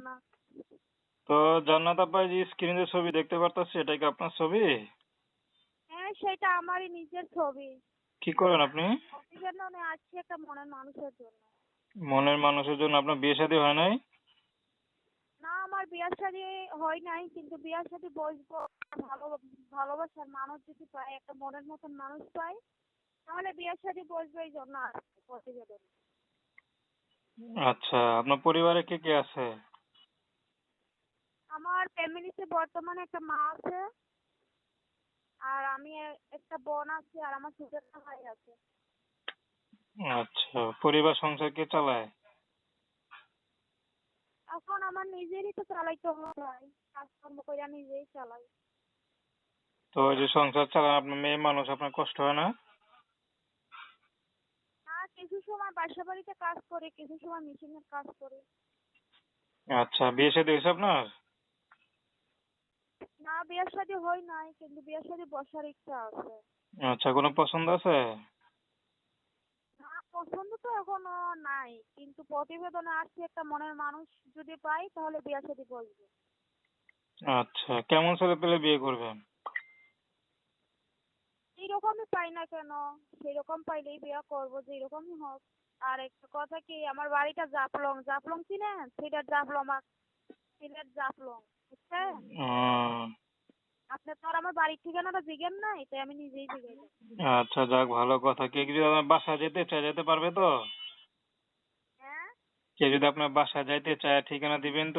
না। তো জান্নাত আপা, যে স্ক্রিনে ছবি দেখতে পারতাছি, এটা কি আপনার ছবি? হ্যাঁ, সেটা আমারই নিজের ছবি। কি করেন আপনি? প্রতিবেদনে আসছে একটা মনের মানুষের জন্য। মনের মানুষের জন্য। আপনার বিয়ে শাদী হয় নাই? না, আমার বিয়ার শাদী হয় নাই, কিন্তু বিয়ার শাদী বসবো। ভালো ভালোবাসার মানুষ যদি পাই, একটা মনের মতন মানুষ পাই, তাহলে বিয়ার শাদী বসবো, এই জন্য আসছে প্রতিবেদন। আচ্ছা, আপনার পরিবারে কে কে আছে? আমার ফ্যামিলিতে বর্তমানে একটা মা আছে, আর আমি একটা বোন আছে, আর আমার ছোট একটা ভাই আছে। আচ্ছা, পরিবার সংসার কে চালায়? এখন আমার নিজেরই তো চালাইতে হয়, কাজকর্ম করে নিজেই চালাই। তো ওই যে সংসার চালান, আপনার মেয়ে মানুষ, আপনার কষ্ট হয় না? না, কিছু সময় বাসা বাড়িতে কাজ করি, কিছু সময় মেশিনের কাজ করি। আচ্ছা, বিয়ে শাদী হয়েছে আপনার? না, বিয়ের শাদী হয় নাই, কিন্তু বিয়ের শাদী বসার ইচ্ছা আছে। আচ্ছা, কোনো পছন্দ আছে? না, পছন্দ তো এখনো নাই, কিন্তু প্রতিবেদনে আসছে একটা মনের মানুষ যদি পাই, তাহলে বিয়ের শাদী বসবো। আচ্ছা, কেমন ছেলে পেলে বিয়ে করবেন? এইরকমই পাই না কেন, সেরকম পাইলেই বিয়ে করবো, যেরকমই হোক। আর একটা কথা কি, আমার বাড়িটা জাফলং। জাফলং চিনেন? সিলেট জাফলং। সিলেট জাফলং, বুঝছেন? উম, আপনি তো আর আমার বাড়ির ঠিকানাটা জিগেন নাই, তাই আমি নিজেই জিগাইলাম। আচ্ছা, যাক, ভালো কথা। কে যদি আপনার বাসায় যেতে চায়, যেতে পারবে তো? হ্যাঁ। কে যদি আপনার বাসায় যাইতে চায়, ঠিকানা দিবেন তো?